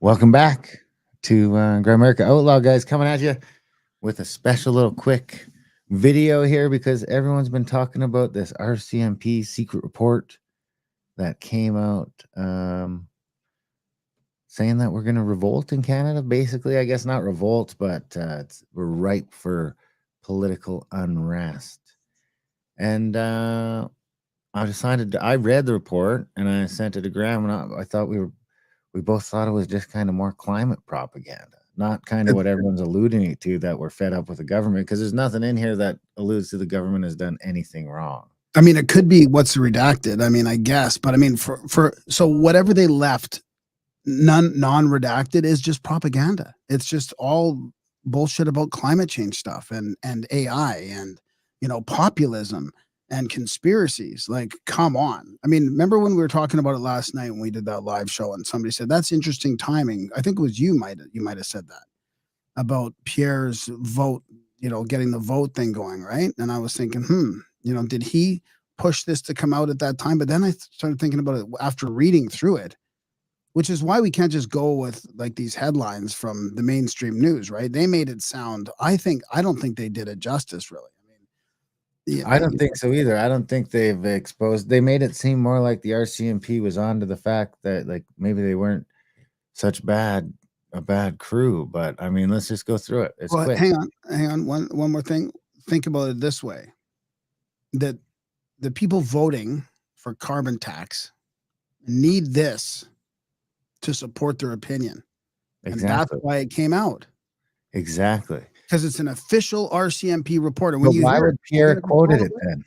Welcome back to Grimerica Outlaw, guys, coming at you with a special little quick video here because everyone's been talking about this RCMP secret report that came out saying that we're going to revolt in Canada. Basically, I guess not revolt, but we're ripe for political unrest. And I read the report and I sent it to Graham, and I thought we both thought it was just kind of more climate propaganda, not kind of what everyone's alluding to, that we're fed up with the government, because there's nothing in here that alludes to the government has done anything wrong. I mean, it could be what's redacted. I mean, I guess, but I mean, so whatever they left non-redacted is just propaganda. It's just all bullshit about climate change stuff and AI and populism and conspiracies. Like, come on. I mean, remember when we were talking about it last night when we did that live show and somebody said that's interesting timing. I think it was you might have said that about Pierre's vote, getting the vote thing going, right? And I was thinking, did he push this to come out at that time? But then I started thinking about it after reading through it, which is why we can't just go with like these headlines from the mainstream news, right? They made it sound, I don't think they did it justice, really. I don't think so either. I don't think they made it seem more like the RCMP was onto the fact that like maybe they weren't such a bad crew. But I mean, let's just go through it. It's quick. Hang on. One more thing. Think about it this way: that the people voting for carbon tax need this to support their opinion. Exactly. And that's why it came out. Exactly. Because it's an official RCMP report. And when why would Pierre quoted it then?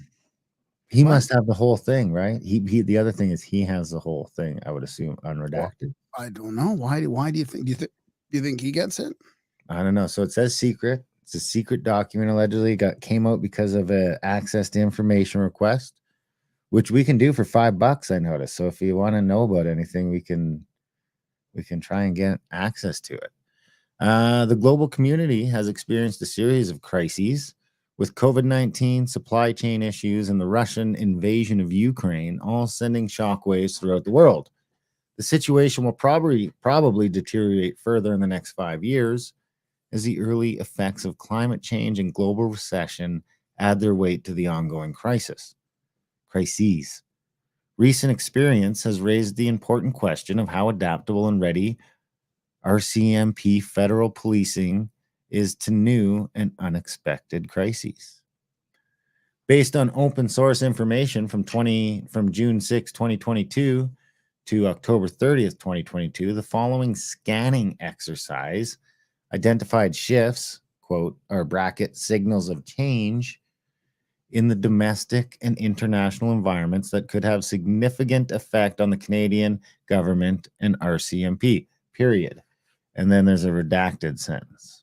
He must have the whole thing, right? He the other thing is he has the whole thing, I would assume, unredacted. Well, I don't know. Why do you think? Do you think he gets it? I don't know. So it says secret. It's a secret document. Allegedly came out because of a access to information request, which we can do for $5. I noticed. So if you want to know about anything, we can try and get access to it. The global community has experienced a series of crises, with COVID-19, supply chain issues, and the Russian invasion of Ukraine all sending shockwaves throughout the world. The situation will probably deteriorate further in the next 5 years as the early effects of climate change and global recession add their weight to the ongoing crises. Recent experience has raised the important question of how adaptable and ready RCMP federal policing is to new and unexpected crises. Based on open source information from June 6, 2022 to October 30th, 2022, the following scanning exercise identified shifts, quote, or bracket, signals of change in the domestic and international environments that could have significant effect on the Canadian government and RCMP, period. And then there's a redacted sentence.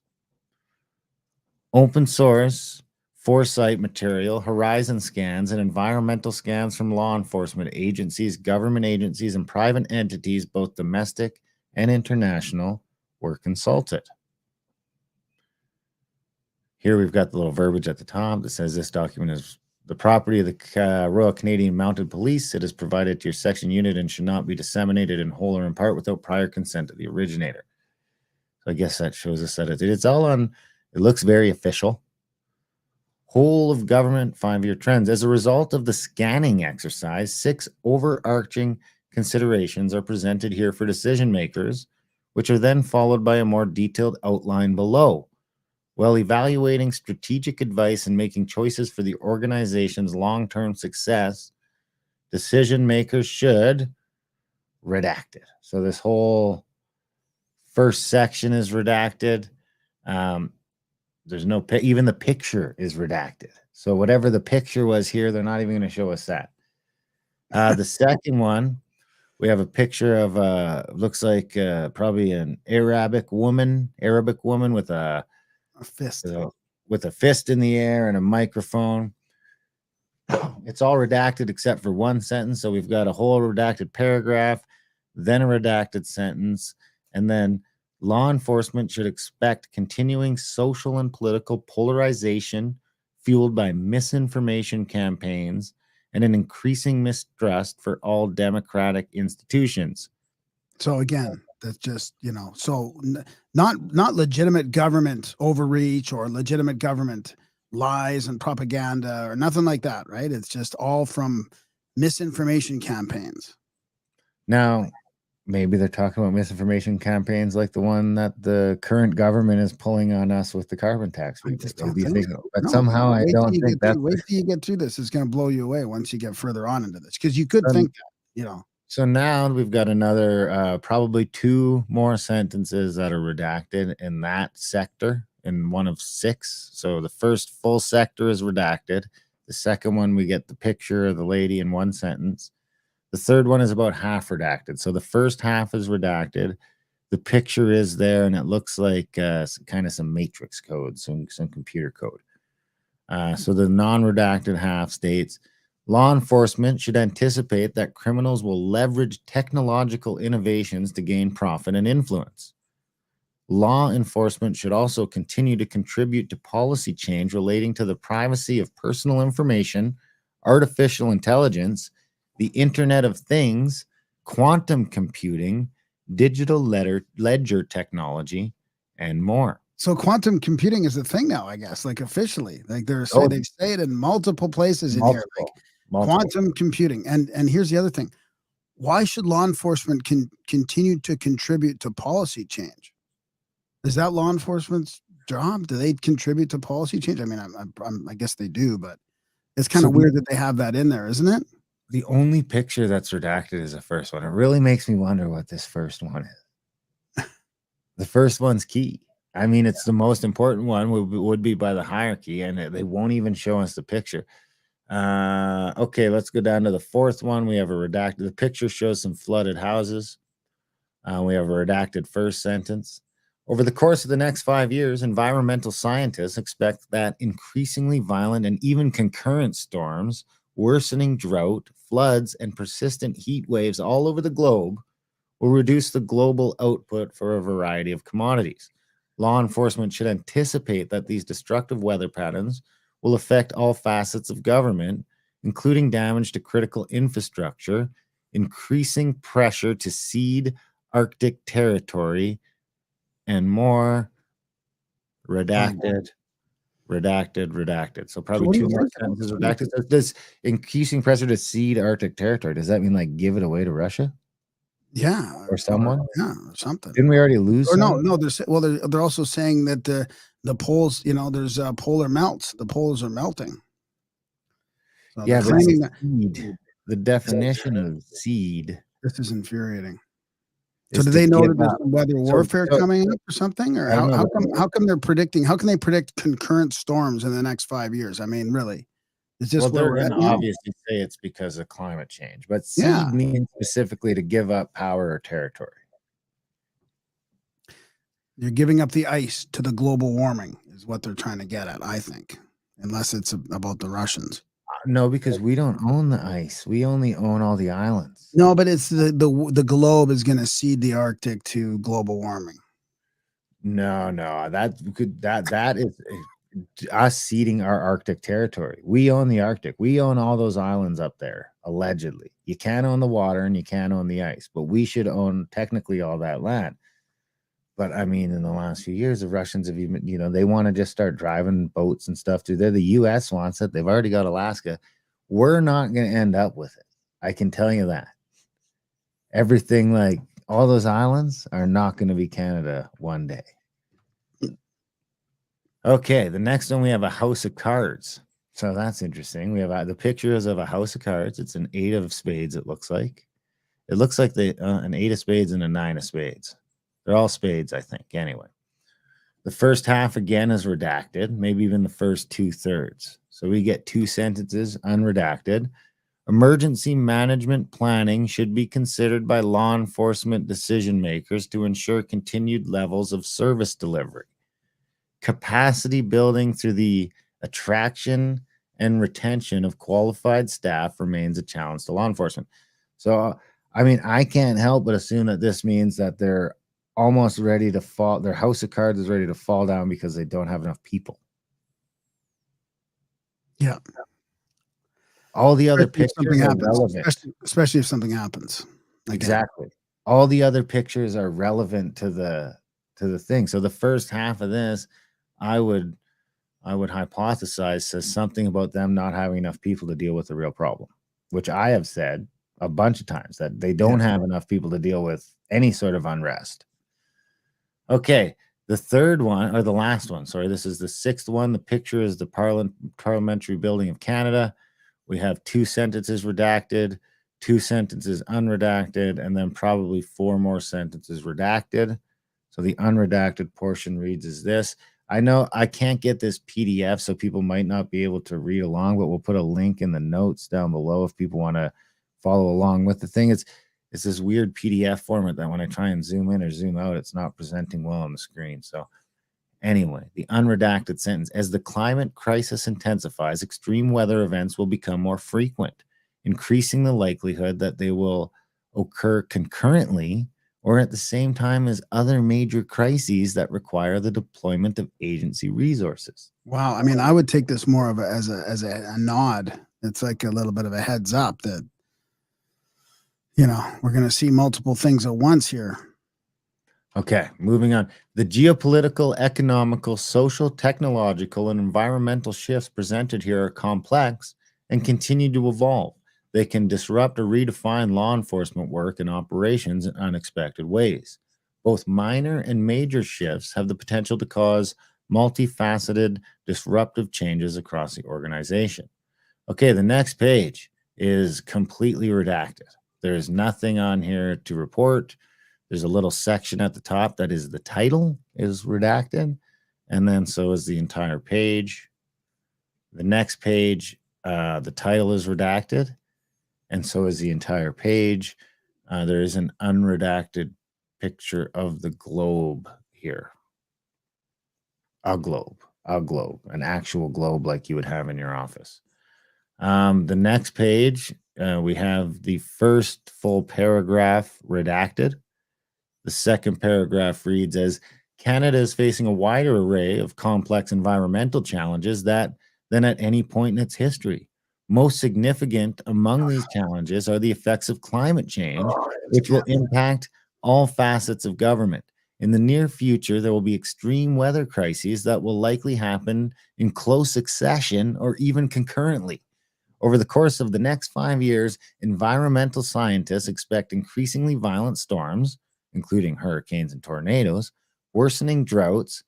Open source, foresight material, horizon scans, and environmental scans from law enforcement agencies, government agencies, and private entities, both domestic and international, were consulted. Here we've got the little verbiage at the top that says this document is the property of the Royal Canadian Mounted Police. It is provided to your section unit and should not be disseminated in whole or in part without prior consent of the originator. I guess that shows us that it's all on, it looks very official. Whole of government 5-year trends. As a result of the scanning exercise, 6 overarching considerations are presented here for decision makers, which are then followed by a more detailed outline below. While evaluating strategic advice and making choices for the organization's long-term success, decision makers should redact it. So this whole first section is redacted. There's no even the picture is redacted. So whatever the picture was here, they're not even going to show us that. The second one, we have a picture of looks like probably an Arabic woman with a fist, with a fist in the air and a microphone. It's all redacted except for one sentence. So we've got a whole redacted paragraph, then a redacted sentence, and then law enforcement should expect continuing social and political polarization fueled by misinformation campaigns and an increasing mistrust for all democratic institutions. So again, That's just, so not legitimate government overreach or legitimate government lies and propaganda or nothing like that, right? It's just all from misinformation campaigns. Now, maybe they're talking about misinformation campaigns like the one that the current government is pulling on us with the carbon tax. I just don't Maybe think so. but No, somehow I don't think that's wait till you get through this. It's going to blow you away once you get further on into this, because you could think that. So now we've got another probably 2 more sentences that are redacted in that sector in one of 6. So the first full sector is redacted. The second one, we get the picture of the lady in one sentence. The third one is about half redacted. So the first half is redacted. The picture is there, and it looks like kind of some matrix code, some computer code. So the non-redacted half states, law enforcement should anticipate that criminals will leverage technological innovations to gain profit and influence. Law enforcement should also continue to contribute to policy change relating to the privacy of personal information, artificial intelligence, the Internet of Things, quantum computing, digital ledger technology, and more. So quantum computing is a thing now, I guess, like officially. Like they say it in multiple places in here, like quantum computing. And here's the other thing. Why should law enforcement continue to contribute to policy change? Is that law enforcement's job? Do they contribute to policy change? I mean, I guess they do, but it's kind of weird that they have that in there, isn't it? The only picture that's redacted is the first one. It really makes me wonder what this first one is. The first one's key. I mean, it's the most important one, would be by the hierarchy, and they won't even show us the picture. Okay, let's go down to the fourth one. We have a redacted. The picture shows some flooded houses. We have a redacted first sentence. Over the course of the next 5 years, environmental scientists expect that increasingly violent and even concurrent storms, worsening drought, floods, and persistent heat waves all over the globe will reduce the global output for a variety of commodities. Law enforcement should anticipate that these destructive weather patterns will affect all facets of government, including damage to critical infrastructure, increasing pressure to cede Arctic territory, and more. Redacted. So probably 2 more sentences redacted. So this increasing pressure to cede Arctic territory, does that mean like give it away to Russia? Yeah. Or someone? Yeah, or something. Didn't we already lose? Or no, they're also saying that the poles, there's polar melts. The poles are melting. So yeah, but seed, the definition of seed. This is infuriating. So do they know that there's weather warfare coming up or something? Or how come they're predicting? How can they predict concurrent storms in the next 5 years? I mean, really? Is this they're going to obviously say it's because of climate change, but seed means specifically to give up power or territory. You're giving up the ice to the global warming is what they're trying to get at, I think, unless it's about the Russians. No, because we don't own the ice. We only own all the islands. No, but it's the globe is going to cede the Arctic to global warming. No, that is us ceding our Arctic territory. We own the Arctic. We own all those islands up there, allegedly. You can't own the water and you can't own the ice, but we should own technically all that land. But I mean, in the last few years, the Russians have even, they want to just start driving boats and stuff through there. The U.S. wants it. They've already got Alaska. We're not going to end up with it. I can tell you that. Everything, like all those islands, are not going to be Canada one day. Okay, the next one, we have a house of cards. So that's interesting. We have the pictures of a house of cards. It's an 8 of spades, it looks like. It looks like an 8 of spades and a 9 of spades. They're all spades, I think. Anyway, the first half again is redacted, maybe even the first 2/3. So we get 2 sentences unredacted. Emergency management planning should be considered by law enforcement decision makers to ensure continued levels of service delivery. Capacity building through the attraction and retention of qualified staff remains a challenge to law enforcement. So, I mean, I can't help but assume that this means that they're almost ready to fall. Their house of cards is ready to fall down because they don't have enough people. Yeah. All the other pictures are relevant. Especially if something happens. Exactly. all the other pictures are relevant to the thing. So the first half of this, I would hypothesize says something about them not having enough people to deal with the real problem, which I have said a bunch of times that they don't have enough people to deal with any sort of unrest. Okay, the third one, or the last one, sorry, this is the sixth one. The picture is the Parliamentary Building of Canada. We have 2 sentences redacted, 2 sentences unredacted, and then probably 4 more sentences redacted. So the unredacted portion reads as this. I know I can't get this PDF, so people might not be able to read along, but we'll put a link in the notes down below if people want to follow along with the thing. It's this weird PDF format that when I try and zoom in or zoom out, it's not presenting well on the screen. So anyway, the unredacted sentence: as the climate crisis intensifies, extreme weather events will become more frequent, increasing the likelihood that they will occur concurrently or at the same time as other major crises that require the deployment of agency resources. Wow. I mean, I would take this more of as a nod. It's like a little bit of a heads up that, we're going to see multiple things at once here. Okay, moving on. The geopolitical, economical, social, technological, and environmental shifts presented here are complex and continue to evolve. They can disrupt or redefine law enforcement work and operations in unexpected ways. Both minor and major shifts have the potential to cause multifaceted, disruptive changes across the organization. Okay, the next page is completely redacted. There's nothing on here to report. There's a little section at the top that is the title is redacted, and then so is the entire page. The next page, the title is redacted, and so is the entire page. There is an unredacted picture of the globe here. A globe, an actual globe like you would have in your office. The next page, we have the first full paragraph redacted. The second paragraph reads as Canada is facing a wider array of complex environmental challenges than at any point in its history. Most significant among these challenges are the effects of climate change, which will impact all facets of government. In the near future, there will be extreme weather crises that will likely happen in close succession or even concurrently. Over the course of the next 5 years, environmental scientists expect increasingly violent storms, including hurricanes and tornadoes, worsening droughts,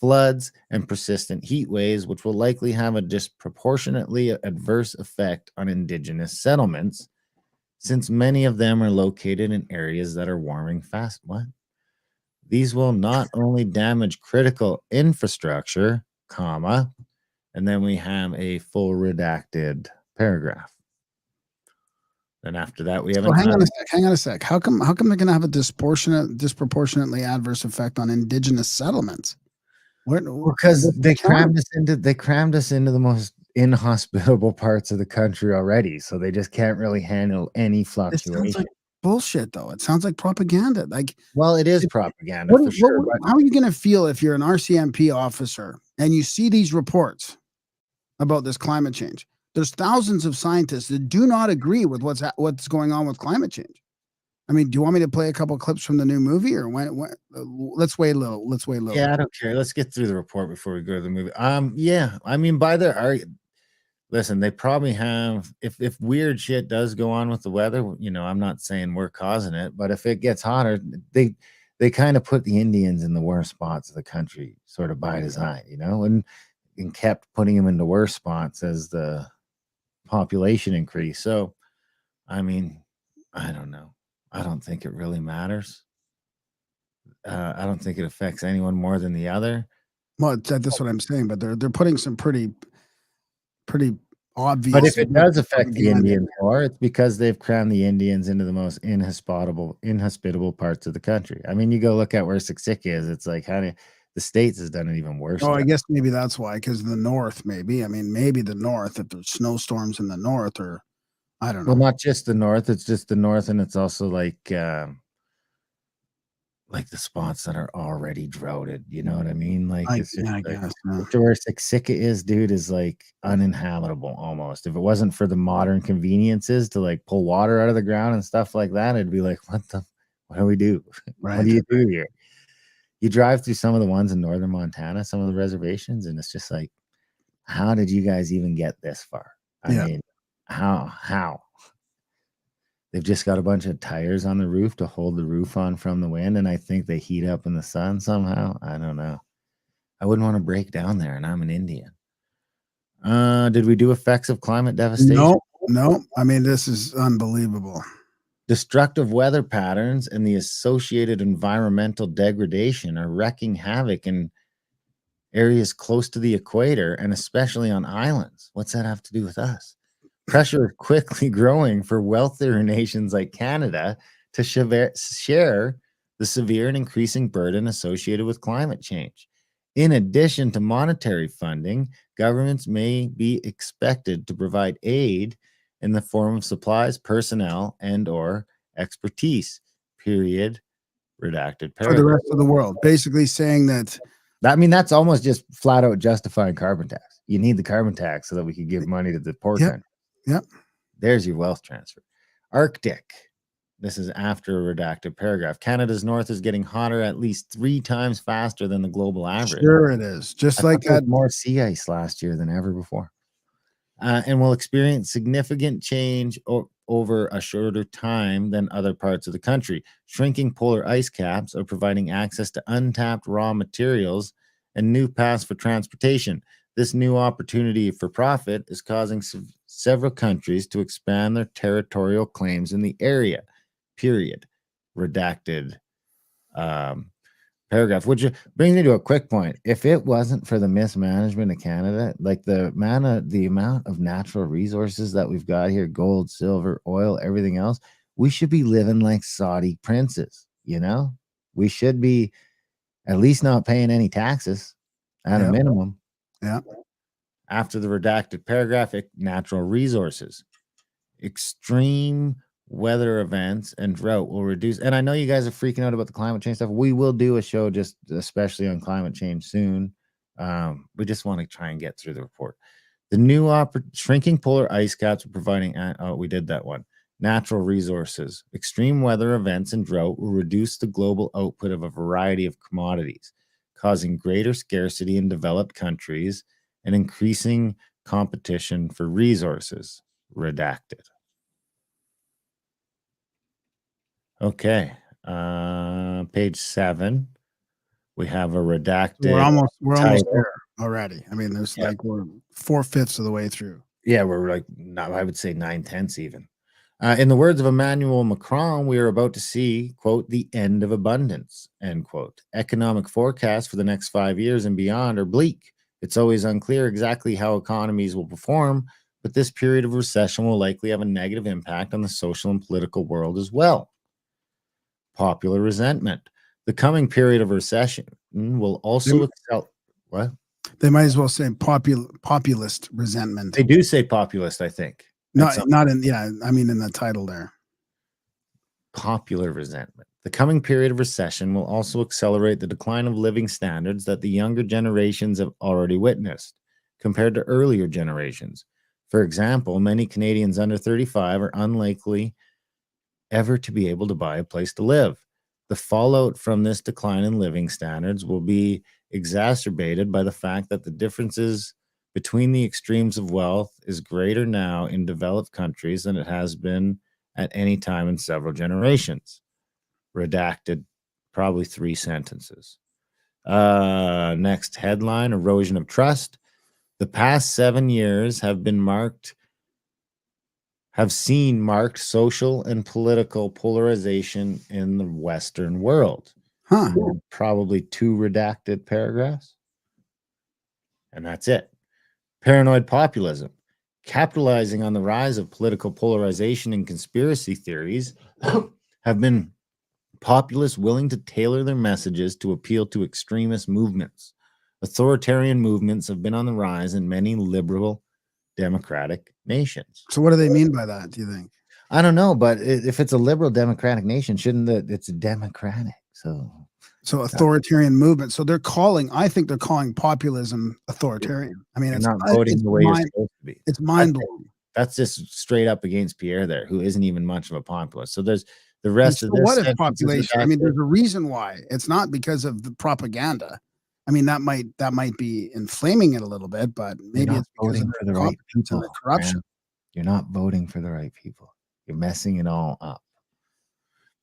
floods, and persistent heat waves, which will likely have a disproportionately adverse effect on indigenous settlements, since many of them are located in areas that are warming fast. What? These will not only damage critical infrastructure, comma, and then we have a full redacted paragraph. Then after that, we have Hang on a sec. How come they're going to have a disproportionately adverse effect on indigenous settlements? Because they crammed us into the most inhospitable parts of the country already, so they just can't really handle any It sounds fluctuation. like bullshit, though. It sounds like propaganda. Like, Well, it is propaganda for sure. But how are you going to feel if you're an RCMP officer and you see these reports about this climate change? There's thousands of scientists that do not agree with what's going on with climate change. I mean, do you want me to play a couple clips from the new movie, or when let's wait a little. yeah, I don't care. Let's get through the report before we go to the movie. Yeah, I mean, listen, they probably have, if weird shit does go on with the weather, I'm not saying we're causing it, but if it gets hotter, they kind of put the Indians in the worst spots of the country sort of by design, and kept putting them into worse spots as the population increase. So, I mean, I don't know. I don't think it really matters. I don't think it affects anyone more than the other. Well, that's what I'm saying. But they're putting some pretty obvious. But if it does affect the Indians more, it's because they've crammed the Indians into the most inhospitable parts of the country. I mean, you go look at where Siksika is. It's like the States has done it even worse. Oh, I guess maybe that's why, because the north, maybe. I mean, maybe the north, if there's snowstorms in the north, or I don't know. Well, not just the north, it's just the north, and it's also like the spots that are already droughted. You know what I mean? Like, it's just I guess. where Siksika is, dude, is like uninhabitable almost. If it wasn't for the modern conveniences to like pull water out of the ground and stuff like that, it'd be like, What do we do? Right. What do you do here? You drive through some of the ones in northern Montana, some of the reservations, and it's just like, how did you guys even get this far? I Yeah. mean, how? They've just got a bunch of tires on the roof to hold the roof on from the wind, and I think they heat up in the sun somehow. I don't know. I wouldn't want to break down there, and I'm an Indian. Did we do effects of climate devastation? No. I mean, this is unbelievable. Destructive weather patterns and the associated environmental degradation are wreaking havoc in areas close to the equator and especially on islands. What's that have to do with us? Pressure is quickly growing for wealthier nations like Canada to share the severe and increasing burden associated with climate change. In addition to monetary funding, governments may be expected to provide aid in the form of supplies, personnel, and or expertise. Period. Redacted For the paragraph. rest of the world, basically saying that. I mean, that's almost just flat out justifying carbon tax. You need the carbon tax so that we could give money to the poor country. Yep. There's your wealth transfer. Arctic. This is after a redacted paragraph. Canada's north is getting hotter at least 3 times faster than the global average. Sure it is. Just like there was that. more sea ice last year than ever before. And will experience significant change over a shorter time than other parts of the country. Shrinking polar ice caps are providing access to untapped raw materials and new paths for transportation. This new opportunity for profit is causing several countries to expand their territorial claims in the area. Period. Redacted paragraph, which brings me to a quick point. If it wasn't for the mismanagement of Canada, like the amount of natural resources that we've got here, gold, silver, oil, everything else, we should be living like Saudi princes. We should be at least not paying any taxes at a minimum. Yeah. After the redacted paragraph, natural resources, extreme weather events and drought will reduce. And I know you guys are freaking out about the climate change stuff. We will do a show just especially on climate change soon. We just want to try and get through the report. The new shrinking polar ice caps are providing. We did that one. Natural resources, extreme weather events and drought will reduce the global output of a variety of commodities, causing greater scarcity in developed countries and increasing competition for resources. Redacted. Okay. Page 7. We have a redacted. We're almost there already. I mean, there's like we're 4/5 of the way through. Yeah, we're like, I would say 9/10 even. In the words of Emmanuel Macron, we are about to see, quote, the end of abundance, end quote. Economic forecasts for the next 5 years and beyond are bleak. It's always unclear exactly how economies will perform, but this period of recession will likely have a negative impact on the social and political world as well. Popular resentment. The coming period of recession will also what? They might as well say populist resentment. They do say populist, I think. Not in I mean in the title there. Popular resentment. The coming period of recession will also accelerate the decline of living standards that the younger generations have already witnessed compared to earlier generations. For example, many Canadians under 35 are unlikely ever to be able to buy a place to live. The fallout from this decline in living standards will be exacerbated by the fact that the differences between the extremes of wealth is greater now in developed countries than it has been at any time in several generations. Redacted, probably 3 sentences. Next headline, erosion of trust. The past 7 years have seen marked social and political polarization in the Western world. Probably 2 redacted paragraphs. And that's it. Paranoid populism. Capitalizing on the rise of political polarization and conspiracy theories have been populists willing to tailor their messages to appeal to extremist movements. Authoritarian movements have been on the rise in many liberal democratic nations. So what do they mean by that, do you think? I don't know, but if it's a liberal democratic nation, shouldn't it's democratic? So authoritarian movement. So I think they're calling populism authoritarian. I mean, it's not voting the way you're supposed to be. It's mind blowing. That's just straight up against Pierre there, who isn't even much of a populist. So there's The And rest so of this what if sentence is population? I mean, redacted. there's a reason why. It's not because of the propaganda. I mean, that might be inflaming it a little bit, but You're maybe not it's because of voting the for the right incompetence and the people, corruption. man. You're not voting for the right people. You're messing it all up.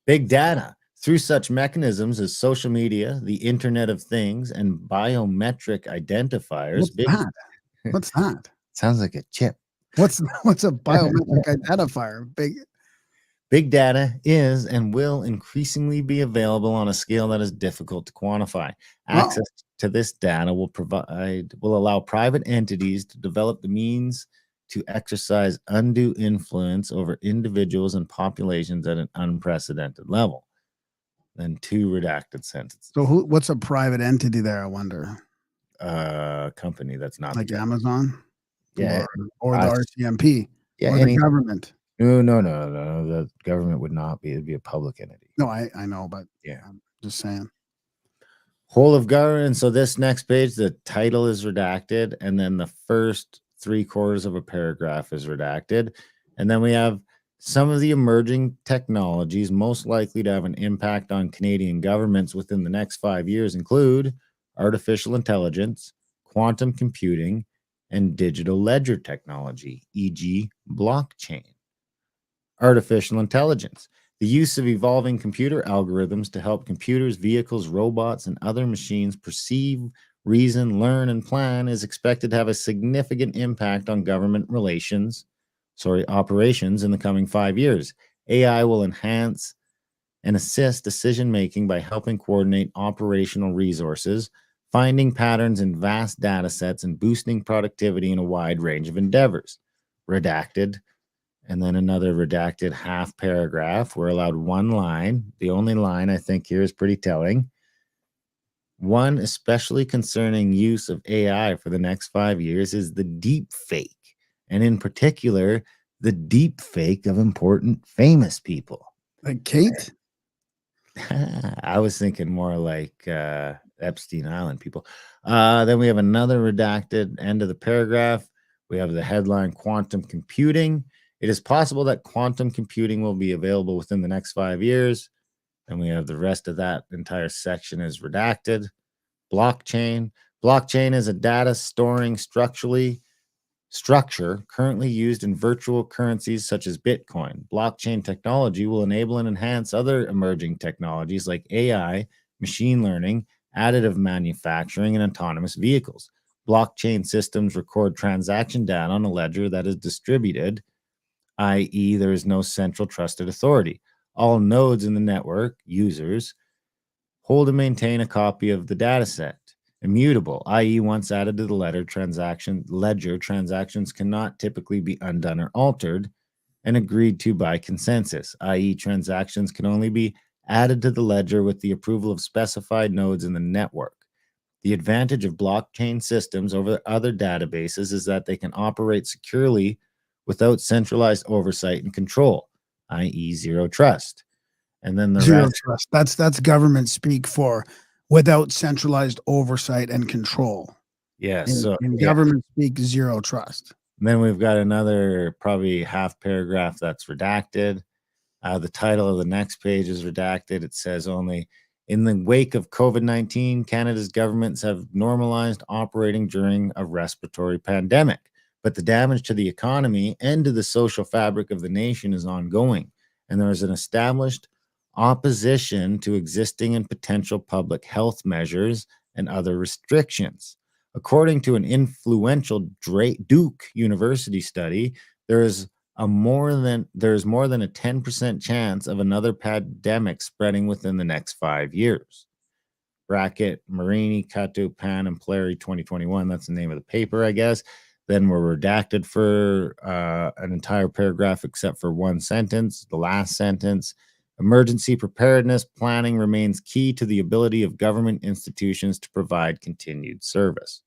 Big data. Through such mechanisms as social media, the Internet of Things, and biometric identifiers, What's that? What's that? sounds like a chip. What's a biometric identifier? Big data is and will increasingly be available on a scale that is difficult to quantify. Access to this data will allow private entities to develop the means to exercise undue influence over individuals and populations at an unprecedented level. Then 2 redacted sentences. So what's a private entity there, I wonder? Company that's not the Like government. Amazon? Yeah, Or the us. RCMP? Yeah, Or the any government? no, no, no, no. The government would not be. It'd be a public entity. No, I know, but Yeah. I'm just saying. Whole of government. So this next page, the title is redacted, and then the first 3/4 of a paragraph is redacted. And then we have some of the emerging technologies most likely to have an impact on Canadian governments within the next 5 years include artificial intelligence, quantum computing, and digital ledger technology, e.g., blockchain. Artificial intelligence, the use of evolving computer algorithms to help computers, vehicles, robots, and other machines perceive, reason, learn, and plan is expected to have a significant impact on government operations in the coming 5 years. AI will enhance and assist decision making by helping coordinate operational resources, finding patterns in vast data sets, and boosting productivity in a wide range of endeavors. Redacted. And then another redacted half paragraph. We're allowed one line. The only line I think here is pretty telling. One especially concerning use of AI for the next 5 years is the deep fake, and in particular, the deep fake of important famous people. Like Kate? I was thinking more like Epstein Island people. Then we have another redacted end of the paragraph. We have the headline Quantum Computing. It is possible that quantum computing will be available within the next 5 years. And we have the rest of that entire section is redacted. Blockchain. Blockchain is a data storing structure currently used in virtual currencies such as Bitcoin. Blockchain technology will enable and enhance other emerging technologies like AI, machine learning, additive manufacturing, and autonomous vehicles. Blockchain systems record transaction data on a ledger that is distributed, i.e., there is no central trusted authority. All nodes in the network, users, hold and maintain a copy of the data set. Immutable, i.e., once added to the ledger, transactions cannot typically be undone or altered, and agreed to by consensus, i.e., transactions can only be added to the ledger with the approval of specified nodes in the network. The advantage of blockchain systems over other databases is that they can operate securely without centralized oversight and control, i.e., zero trust. And then the Zero rest, trust. That's government speak for without centralized oversight and control. yeah. In government speak, zero trust. And then we've got another probably half paragraph that's redacted. The title of the next page is redacted. It says only in the wake of COVID-19, Canada's governments have normalized operating during a respiratory pandemic, but the damage to the economy and to the social fabric of the nation is ongoing, and there is an established opposition to existing and potential public health measures and other restrictions. According to an influential Duke University study, there's more than a 10% chance of another pandemic spreading within the next 5 years. Bracket Marini, Cato, Pan, and Plary 2021. That's the name of the paper, I guess. Then we're redacted for an entire paragraph except for one sentence, the last sentence. Emergency preparedness planning remains key to the ability of government institutions to provide continued service.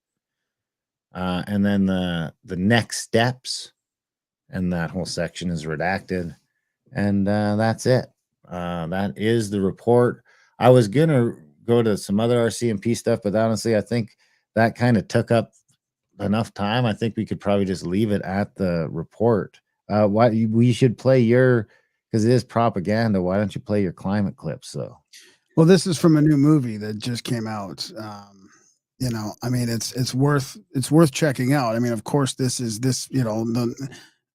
And then the next steps, and that whole section is redacted. And that's it. That is the report. I was going to go to some other RCMP stuff, but honestly, I think that kind of took up enough time. I think we could probably just leave it at the report. We should play your, because it is propaganda. Why don't you play your climate clips though? Well, this is from a new movie that just came out. You know, I mean, it's worth checking out. I mean, of course, this. You know,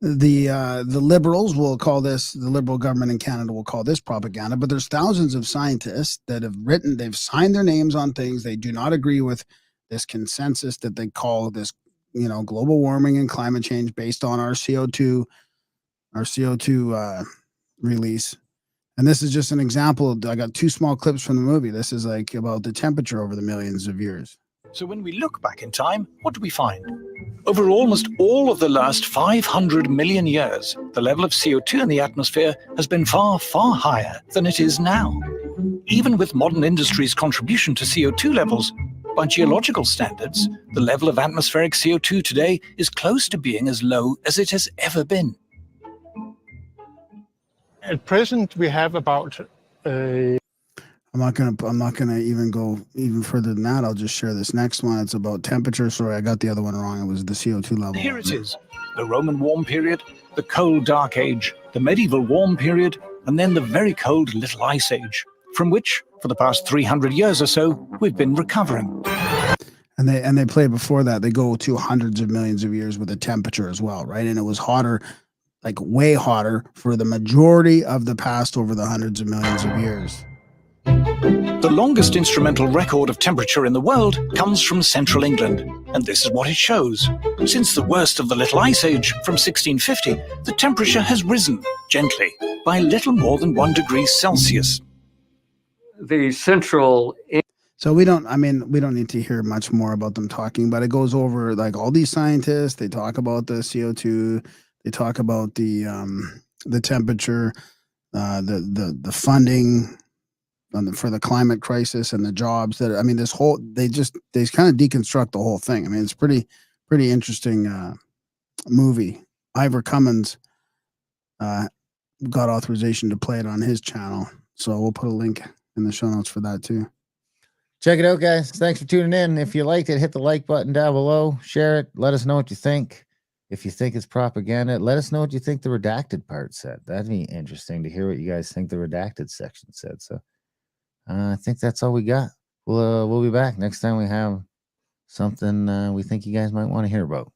the liberals will call this, the liberal government in Canada will call this propaganda. But there's thousands of scientists that have written, they've signed their names on things. They do not agree with this consensus that they call this, you know, global warming and climate change based on our CO2 release. And this is just an example. I got two small clips from the movie. This is like about the temperature over the millions of years. So when we look back in time, what do we find? Over almost all of the last 500 million years, the level of CO2 in the atmosphere has been far, far higher than it is now. Even with modern industry's contribution to CO2 levels, by geological standards, the level of atmospheric CO2 today is close to being as low as it has ever been. At present, we have about I'm not gonna even go even further than that. I'll just share this next one. It's about temperature. Sorry, I got the other one wrong. It was the CO2 level. Here it is: the Roman warm period, the cold dark age, the medieval warm period, and then the very cold little ice age, from which, for the past 300 years or so, we've been recovering. And they play before that. They go to hundreds of millions of years with the temperature as well, right? And it was hotter, like way hotter, for the majority of the past over the hundreds of millions of years. The longest instrumental record of temperature in the world comes from central England, and this is what it shows. Since the worst of the Little Ice Age from 1650, the temperature has risen, gently, by little more than 1 degree Celsius. The central... So we don't need to hear much more about them talking, but it goes over like all these scientists. They talk about the CO2. They talk about the temperature, the funding for the climate crisis and the jobs that, I mean, this whole, they kind of deconstruct the whole thing. I mean, it's pretty interesting movie. Ivor Cummins got authorization to play it on his channel. So we'll put a link in the show notes for that too. Check it out, guys. Thanks for tuning in. If you liked it, hit the like button down below, share it. Let us know what you think. If you think it's propaganda, let us know what you think the redacted part said. That'd be interesting to hear what you guys think the redacted section said. So I think that's all we got. We'll be back next time we have something we think you guys might want to hear about.